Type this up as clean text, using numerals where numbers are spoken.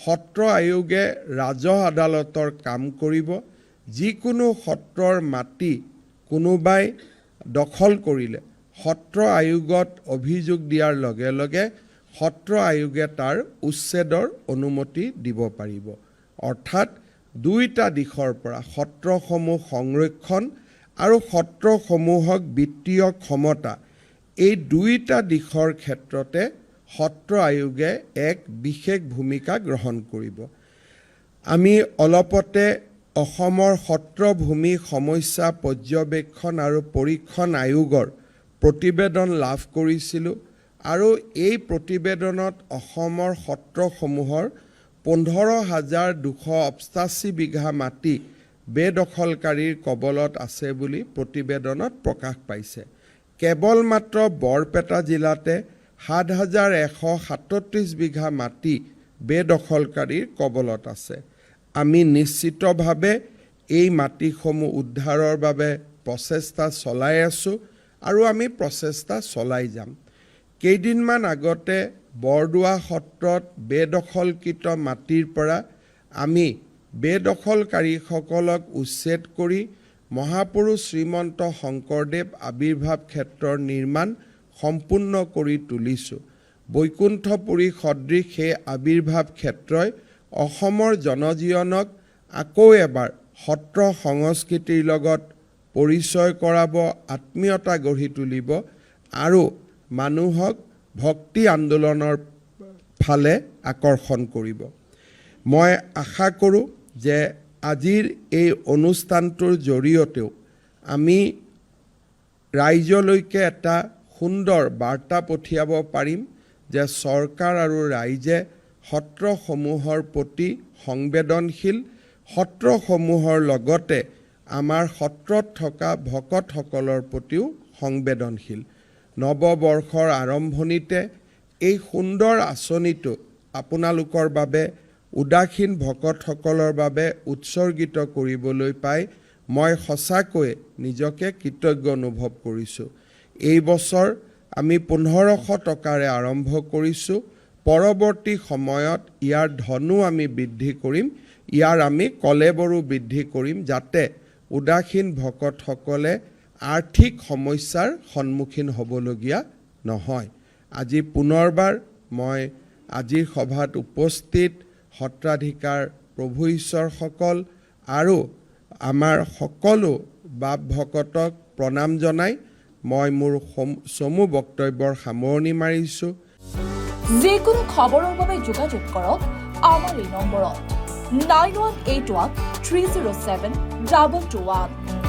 সত্ৰ আয়োগে ৰাজহ আদালতৰ কাম কৰিব। যিকোনো সত্ৰৰ মাটি কোনোবাই দখল কৰিলে সত্ৰ আয়োগত অভিযোগ দিয়াৰ লগে লগে সত্ৰ আয়োগে তাৰ উচ্ছেদৰ অনুমতি দিব পাৰিব। অৰ্থাৎ দুইটা দিশৰ পৰা সত্ৰসমূহ সংৰক্ষণ আৰু সত্ৰসমূহক বিত্তীয় ক্ষমতা এই দুইটা দিশৰ ক্ষেত্ৰতে সত্ৰ আয়োগে এক বিশেষ ভূমিকা গ্ৰহণ কৰিব। আমি অলপতে অসমৰ সত্ৰভূমি সমস্যা পৰ্যবেক্ষণ আৰু পৰীক্ষণ আয়োগৰ প্ৰতিবেদন লাভ কৰিছিলোঁ আৰু এই প্ৰতিবেদনত অসমৰ সত্ৰসমূহৰ 15,288 বিঘা মাটি বেদখলকাৰীৰ কবলত আছে বুলি প্ৰতিবেদনত প্ৰকাশ পাইছে। কেৱল মাত্ৰ বৰপেটা জিলাতে 7,137 বিঘা মাটি বেদখলকাৰীৰ কবলত আছে। আমি নিশ্চিতভাৱে এই মাটিসমূহ উদ্ধাৰৰ বাবে প্ৰচেষ্টা চলাই আছোঁ আৰু আমি প্ৰচেষ্টা চলাই যাম। কেইদিনমান আগতে বৰদোৱা সত্ৰত বেদখলকৃত মাটিৰ পৰা আমি বেদখলকাৰীসকলক উচ্ছেদ কৰি মহাপুৰুষ শ্ৰীমন্ত শংকৰদেৱ আৱিৰ্ভাৱ ক্ষেত্ৰৰ নিৰ্মাণ সম্পূৰ্ণ কৰি তুলিছোঁ। বৈকুণ্ঠপুৰী সদৃশ সেই আৱিৰ্ভাৱ ক্ষেত্ৰই অসমৰ জনজীৱনক আকৌ এবাৰ সত্ৰ সংস্কৃতিৰ লগত পৰিচয় কৰাব, আত্মীয়তা গঢ়ি তুলিব আৰু মানুহক ভক্তি আন্দোলনৰ ফালে আকৰ্ষণ কৰিব। মই আশা কৰোঁ যে আজিৰ এই অনুষ্ঠানটোৰ জৰিয়তেও আমি ৰাইজলৈকে এটা সুন্দৰ বাৰ্তা পঠিয়াব পাৰিম যে চৰকাৰ আৰু ৰাইজে সত্ৰসমূহৰ প্ৰতি সংবেদনশীল, সত্ৰসমূহৰ লগতে আমাৰ সত্ৰত থকা ভকতসকলৰ প্ৰতিও সংবেদনশীল। নৱবৰ্ষৰ আৰম্ভণিতে এই সুন্দৰ আঁচনিটো আপোনালোকৰ বাবে উদাসীন ভকতসকলৰ বাবে উৎসৰ্গিত কৰিবলৈ পাই মই সঁচাকৈয়ে নিজকে কৃতজ্ঞ অনুভৱ কৰিছোঁ। এই বছৰ আমি 1,500 টকাৰে আৰম্ভ কৰিছোঁ। পৰৱৰ্তী সময়ত ইয়াৰ ধনো আমি বৃদ্ধি কৰিম, ইয়াৰ আমি কলেবৰো বৃদ্ধি কৰিম, যাতে উদাসীন ভকতসকলে আৰ্থিক সমস্যাৰ সন্মুখীন হ'বলগীয়া নহয়। আজি পুনৰবাৰ মই আজিৰ সভাত উপস্থিত সত্ৰাধিকাৰ প্ৰভু ঈশ্বৰসকল আৰু আমাৰ সকলো বাপ ভকতক প্ৰণাম জনাই মই মোৰ চমু বক্তব্যৰ সামৰণি মাৰিছোঁ। যিকোনো খবৰৰ বাবে যোগাযোগ কৰক আমাৰ এই নম্বৰত 9181 307 2221।